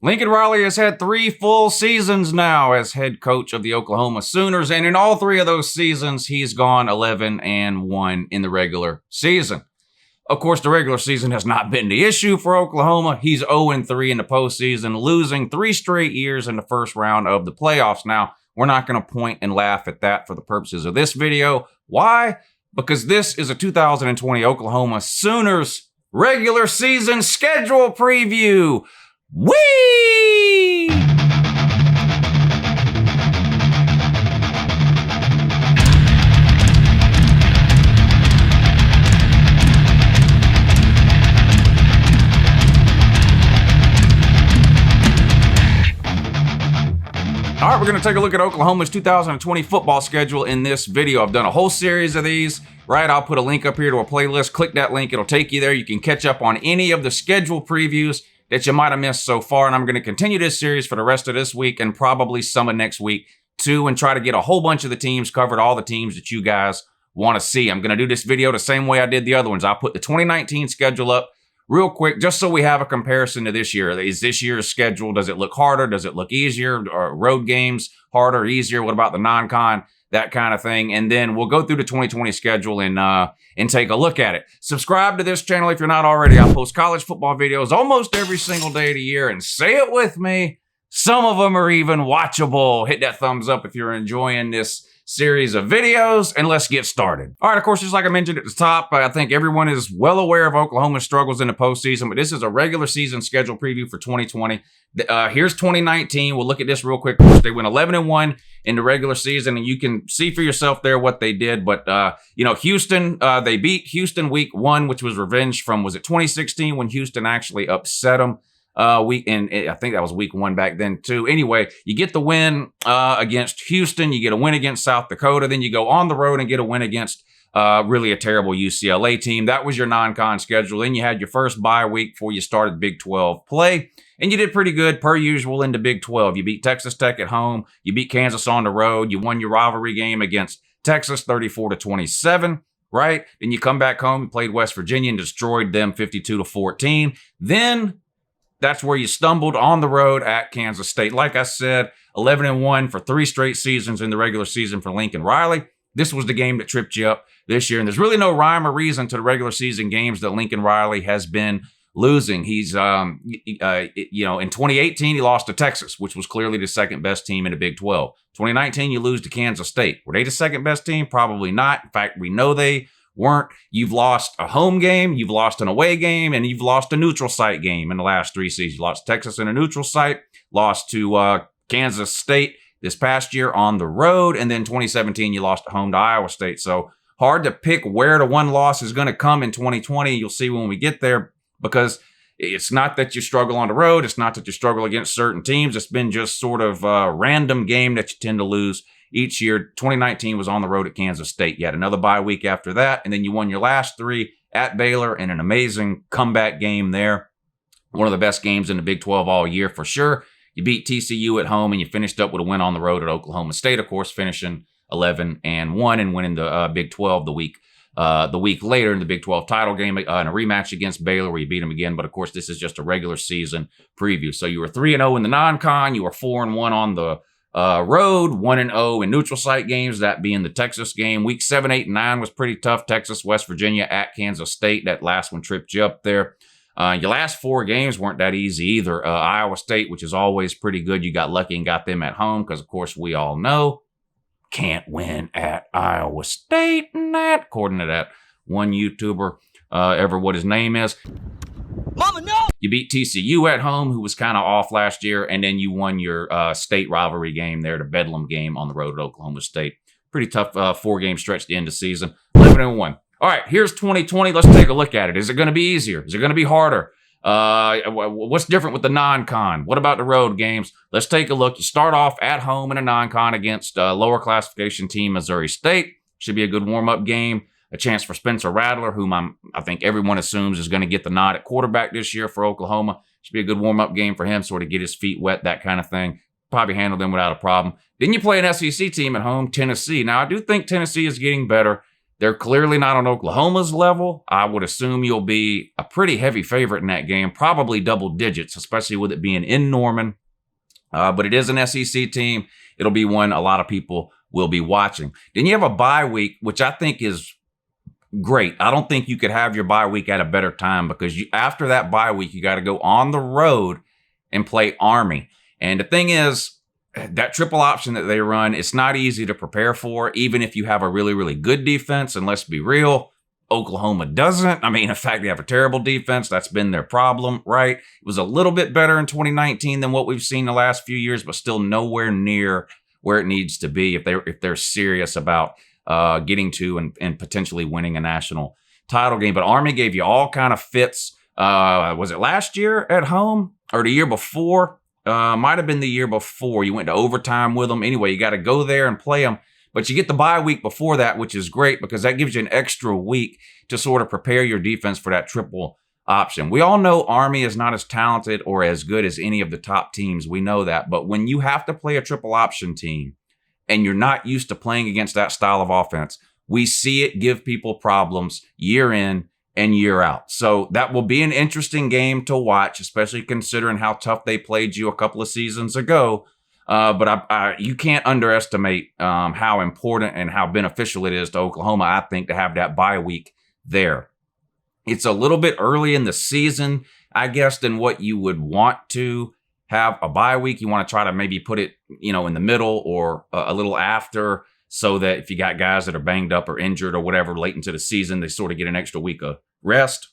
Lincoln Riley has had 3 full seasons now as head coach of the Oklahoma Sooners, and in all 3 of those seasons, he's gone 11-1 in the regular season. Of course, the regular season has not been the issue for Oklahoma. He's 0-3 in the postseason, losing 3 straight years in the first round of the playoffs. Now, we're not going to point and laugh at that for the purposes of this video. Why? Because this is a 2020 Oklahoma Sooners regular season schedule preview. Whee! All right, we're going to take a look at Oklahoma's 2020 football schedule in this video. I've done a whole series of these, right? I'll put a link up here to a playlist. Click that link. It'll take you there. You can catch up on any of the schedule previews that you might have missed so far. And I'm going to continue this series for the rest of this week and probably some of next week too, and try to get a whole bunch of the teams covered, all the teams that you guys want to see. I'm going to do this video the same way I did the other ones. I'll put the 2019 schedule up real quick, just so we have a comparison to this year. Is this year's schedule, does it look harder? Does it look easier? Or road games harder, easier? What about the non-con? That kind of thing. And then we'll go through the 2020 schedule and take a look at it. Subscribe to this channel if you're not already. I post college football videos almost every single day of the year. And say it with me, some of them are even watchable. Hit that thumbs up if you're enjoying this series of videos, and let's get started. All right, of course, just like I mentioned at the top, I think everyone is well aware of Oklahoma's struggles in the postseason, but this is a regular season schedule preview for 2020. Here's 2019. We'll look at this real quick. They went 11-1 in the regular season, and you can see for yourself there what they did. But, Houston, they beat Houston week 1, which was revenge from, was it 2016 when Houston actually upset them? I think that was week 1 back then too. Anyway, you get the win against Houston, you get a win against South Dakota, then you go on the road and get a win against really a terrible UCLA team. That was your non-con schedule. Then you had your first bye week before you started Big 12 play, and you did pretty good per usual in the Big 12. You beat Texas Tech at home, you beat Kansas on the road, you won your rivalry game against Texas 34-27. Right? Then you come back home, you played West Virginia and destroyed them 52-14. Then that's where you stumbled on the road at Kansas State. Like I said, 11-1 for 3 straight seasons in the regular season for Lincoln Riley. This was the game that tripped you up this year. And there's really no rhyme or reason to the regular season games that Lincoln Riley has been losing. He's, in 2018, he lost to Texas, which was clearly the second best team in the Big 12. 2019, you lose to Kansas State. Were they the second best team? Probably not. In fact, we know they weren't. You've lost a home game, you've lost an away game, and you've lost a neutral site game in the last 3 seasons. You lost Texas in a neutral site, lost to Kansas State this past year on the road, and then 2017 you lost at home to Iowa State. So hard to pick where the one loss is going to come in 2020. You'll see when we get there, because it's not that you struggle on the road, it's not that you struggle against certain teams. It's been just sort of a random game that you tend to lose each year. 2019 was on the road at Kansas State. You had another bye week after that, and then you won your last 3 at Baylor in an amazing comeback game there. One of the best games in the Big 12 all year for sure. You beat TCU at home, and you finished up with a win on the road at Oklahoma State, of course, finishing 11-1 and winning the Big 12 the week later in the Big 12 title game in a rematch against Baylor where you beat them again. But, of course, this is just a regular season preview. So you were 3-0 in the non-con. You were 4-1 on the road, 1-0 in neutral site games, that being the Texas game. Week 7, 8, and 9 was pretty tough. Texas, West Virginia, at Kansas State. That last one tripped you up there. Your last 4 games weren't that easy either. Iowa State, which is always pretty good. You got lucky and got them at home because, of course, we all know can't win at Iowa State. And that, according to that one YouTuber, what his name is. Mama, no! You beat TCU at home, who was kind of off last year, and then you won your state rivalry game there, the Bedlam game on the road at Oklahoma State. Pretty tough 4-game stretch to end the season. 11-1. All right, here's 2020. Let's take a look at it. Is it going to be easier? Is it going to be harder? What's different with the non-con? What about the road games? Let's take a look. You start off at home in a non-con against lower classification team Missouri State. Should be a good warm-up game. A chance for Spencer Rattler, whom I think everyone assumes is going to get the nod at quarterback this year for Oklahoma. Should be a good warm-up game for him, sort of get his feet wet, that kind of thing. Probably handle them without a problem. Then you play an SEC team at home, Tennessee. Now, I do think Tennessee is getting better. They're clearly not on Oklahoma's level. I would assume you'll be a pretty heavy favorite in that game, probably double digits, especially with it being in Norman. But it is an SEC team. It'll be one a lot of people will be watching. Then you have a bye week, which I think is great. I don't think you could have your bye week at a better time because after that bye week, you got to go on the road and play Army. And the thing is, that triple option that they run, it's not easy to prepare for, even if you have a really, really good defense. And let's be real, Oklahoma doesn't. I mean, in fact, they have a terrible defense. That's been their problem, right? It was a little bit better in 2019 than what we've seen the last few years, but still nowhere near where it needs to be if they're serious about getting to and potentially winning a national title game. But Army gave you all kind of fits. Was it last year at home or the year before? Might have been the year before. You went to overtime with them. Anyway, you got to go there and play them. But you get the bye week before that, which is great because that gives you an extra week to sort of prepare your defense for that triple option. We all know Army is not as talented or as good as any of the top teams. We know that. But when you have to play a triple option team and you're not used to playing against that style of offense, we see it give people problems year in and year out. So that will be an interesting game to watch, especially considering how tough they played you a couple of seasons ago. But you can't underestimate how important and how beneficial it is to Oklahoma, I think, to have that bye week there. It's a little bit early in the season, I guess, than what you would want to have a bye week. You want to try to maybe put it, in the middle or a little after, so that if you got guys that are banged up or injured or whatever late into the season, they sort of get an extra week of rest.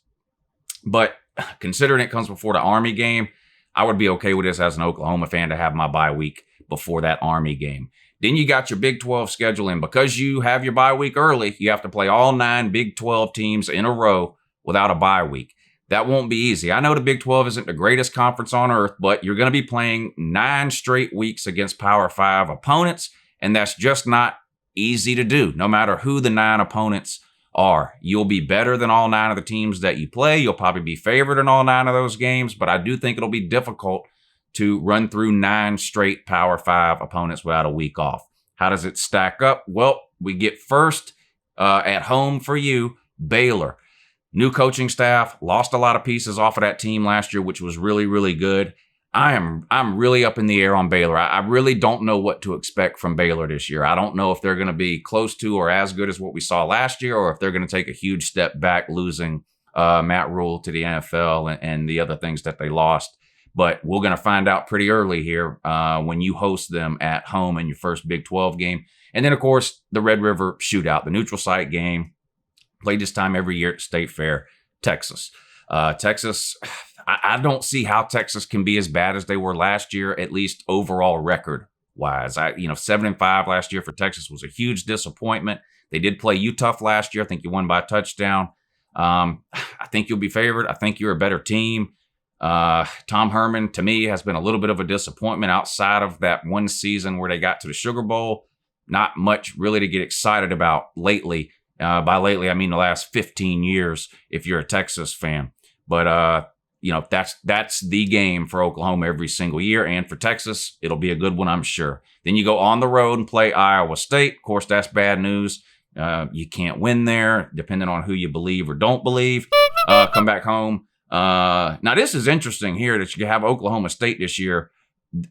But considering it comes before the Army game, I would be okay with this as an Oklahoma fan to have my bye week before that Army game. Then you got your Big 12 schedule, and because you have your bye week early, you have to play all 9 Big 12 teams in a row without a bye week. That won't be easy. I know the Big 12 isn't the greatest conference on earth, but you're going to be playing 9 straight weeks against Power 5 opponents, and that's just not easy to do, no matter who the 9 opponents are. You'll be better than all 9 of the teams that you play. You'll probably be favored in all 9 of those games, but I do think it'll be difficult to run through 9 straight Power 5 opponents without a week off. How does it stack up? Well, we get first at home for you, Baylor. New coaching staff, lost a lot of pieces off of that team last year, which was really, really good. I'm really up in the air on Baylor. I really don't know what to expect from Baylor this year. I don't know if they're going to be close to or as good as what we saw last year, or if they're going to take a huge step back, losing Matt Rule to the NFL and the other things that they lost. But we're going to find out pretty early here when you host them at home in your first Big 12 game. And then, of course, the Red River Shootout, the neutral site game, played this time every year at State Fair, Texas. Texas, I don't see how Texas can be as bad as they were last year, at least overall record-wise. 7-5 last year for Texas was a huge disappointment. They did play you tough last year. I think you won by a touchdown. I think you'll be favored. I think you're a better team. Tom Herman, to me, has been a little bit of a disappointment outside of that one season where they got to the Sugar Bowl. Not much really to get excited about lately. By lately, I mean the last 15 years if you're a Texas fan. But, that's the game for Oklahoma every single year. And for Texas, it'll be a good one, I'm sure. Then you go on the road and play Iowa State. Of course, that's bad news. You can't win there, depending on who you believe or don't believe. Come back home. Now, this is interesting here that you have Oklahoma State this year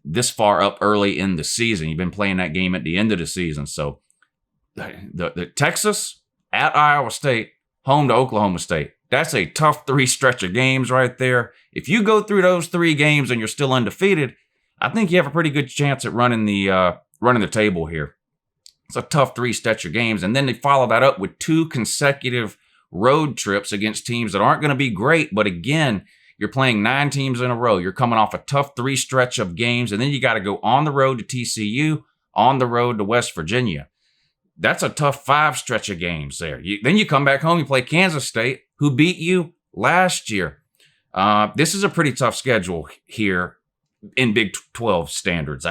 this far up early in the season. You've been playing that game at the end of the season. So the Texas at Iowa State, home to Oklahoma State. That's a tough 3 stretch of games right there. If you go through those 3 games and you're still undefeated, I think you have a pretty good chance at running the table here. It's a tough 3 stretch of games. And then they follow that up with 2 consecutive road trips against teams that aren't going to be great. But again, you're playing 9 teams in a row. You're coming off a tough 3 stretch of games. And then you got to go on the road to TCU, on the road to West Virginia. That's a tough 5 stretch of games there. Then you come back home, you play Kansas State, who beat you last year. This is a pretty tough schedule here in Big 12 standards.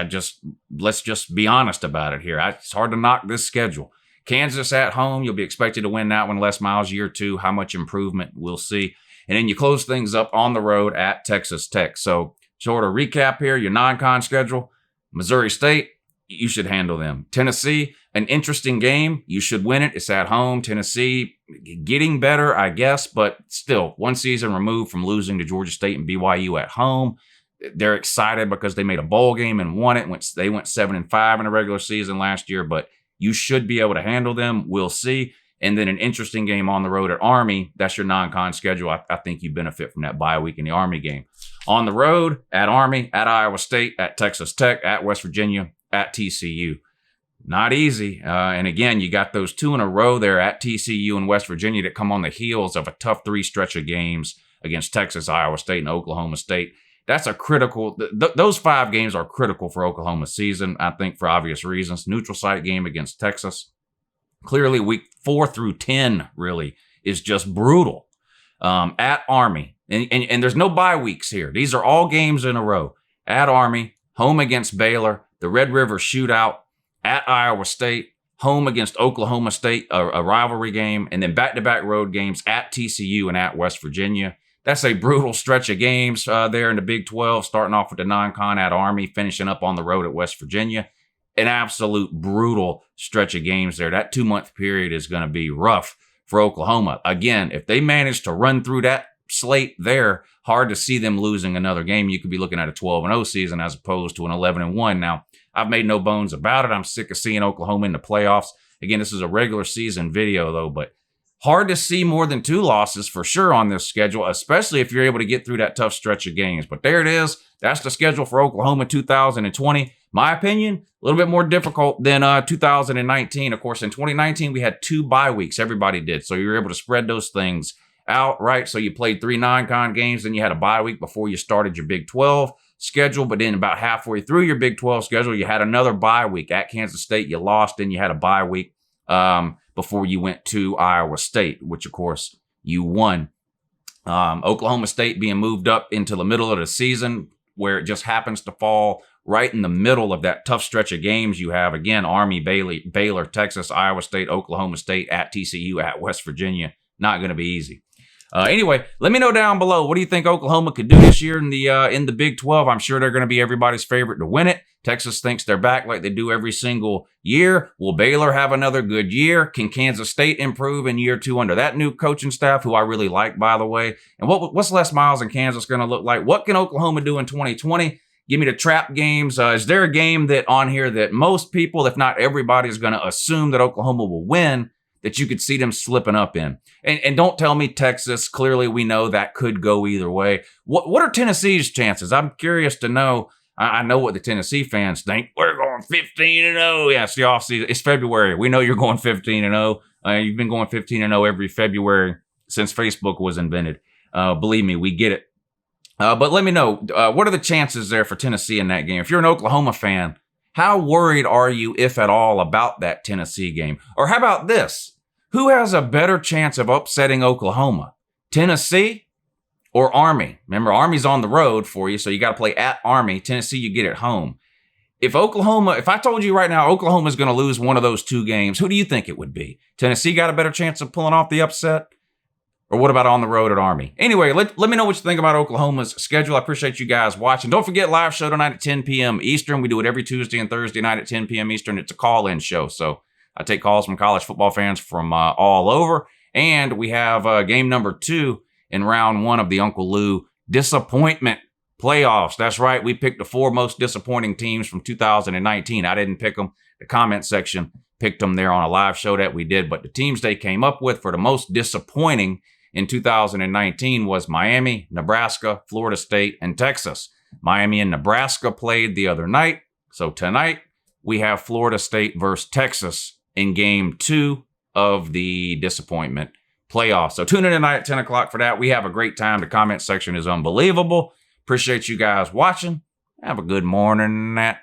Let's just be honest about it here. It's hard to knock this schedule. Kansas at home, you'll be expected to win that one. Les Miles, year 2, how much improvement we'll see. And then you close things up on the road at Texas Tech. So sort of recap here, your non-con schedule: Missouri State, you should handle them. Tennessee, an interesting game. You should win it. It's at home. Tennessee getting better, I guess, but still one season removed from losing to Georgia State and BYU at home. They're excited because they made a bowl game and won it. They went 7-5 in the regular season last year, but you should be able to handle them. We'll see. And then an interesting game on the road at Army. That's your non-con schedule. I think you benefit from that bye week in the Army game. On the road, at Army, at Iowa State, at Texas Tech, at West Virginia, at TCU. Not easy. And again, you got those 2 in a row there at TCU and West Virginia that come on the heels of a tough 3 stretch of games against Texas, Iowa State, and Oklahoma State. That's a critical, those 5 games are critical for Oklahoma's season, I think, for obvious reasons. Neutral site game against Texas. Clearly, week 4 through 10 really is just brutal. At Army, and there's no bye weeks here. These are all games in a row. At Army, home against Baylor, the Red River Shootout, at Iowa State, home against Oklahoma State, a rivalry game, and then back-to-back road games at TCU and at West Virginia. That's a brutal stretch of games there in the Big 12, starting off with the non-con at Army, finishing up on the road at West Virginia. An absolute brutal stretch of games there. That 2-month period is going to be rough for Oklahoma. Again, if they manage to run through that slate there, hard to see them losing another game. You could be looking at a 12-0 season as opposed to an 11-1. Now, I've made no bones about it. I'm sick of seeing Oklahoma in the playoffs. Again, this is a regular season video, though, but hard to see more than 2 losses for sure on this schedule, especially if you're able to get through that tough stretch of games. But there it is. That's the schedule for Oklahoma 2020. My opinion, a little bit more difficult than 2019. Of course, in 2019, we had 2 bye weeks. Everybody did. So you were able to spread those things out, right? So you played 3 non-con games, then you had a bye week before you started your Big 12 schedule. But then about halfway through your Big 12 schedule, you had another bye week. At Kansas State, you lost, then you had a bye week before you went to Iowa State, which, of course, you won. Oklahoma State being moved up into the middle of the season, where it just happens to fall right in the middle of that tough stretch of games you have. Again, Army, Baylor, Texas, Iowa State, Oklahoma State, at TCU, at West Virginia. Not going to be easy. Anyway, let me know down below. What do you think Oklahoma could do this year in the Big 12? I'm sure they're going to be everybody's favorite to win it. Texas thinks they're back like they do every single year. Will Baylor have another good year? Can Kansas State improve in year 2 under that new coaching staff, who I really like, by the way? And what's Les Miles in Kansas going to look like? What can Oklahoma do in 2020? Give me the trap games. Is there a game that on here that most people, if not everybody, is going to assume that Oklahoma will win, that you could see them slipping up in? And don't tell me Texas. Clearly, we know that could go either way. What are Tennessee's chances? I'm curious to know. I know what the Tennessee fans think. We're going 15-0. Yeah, it's the offseason. It's February. We know you're going 15-0. You've been going 15-0 every February since Facebook was invented. Believe me, we get it. But let me know, what are the chances there for Tennessee in that game? If you're an Oklahoma fan, how worried are you, if at all, about that Tennessee game? Or how about this? Who has a better chance of upsetting Oklahoma? Tennessee or Army? Remember, Army's on the road for you, so you got to play at Army. Tennessee, you get at home. If I told you right now Oklahoma's going to lose one of those 2 games, who do you think it would be? Tennessee got a better chance of pulling off the upset? Or what about on the road at Army? Anyway, let me know what you think about Oklahoma's schedule. I appreciate you guys watching. Don't forget, live show tonight at 10 p.m. Eastern. We do it every Tuesday and Thursday night at 10 p.m. Eastern. It's a call-in show, so I take calls from college football fans from all over. And we have game number 2 in round 1 of the Uncle Lou Disappointment Playoffs. That's right. We picked the 4 most disappointing teams from 2019. I didn't pick them. The comment section picked them there on a live show that we did. But the teams they came up with for the most disappointing in 2019 was Miami, Nebraska, Florida State, and Texas. Miami and Nebraska played the other night. So tonight, we have Florida State versus Texas in game 2 of the disappointment playoffs. So tune in tonight at 10 o'clock for that. We have a great time. The comment section is unbelievable. Appreciate you guys watching. Have a good morning, Nat.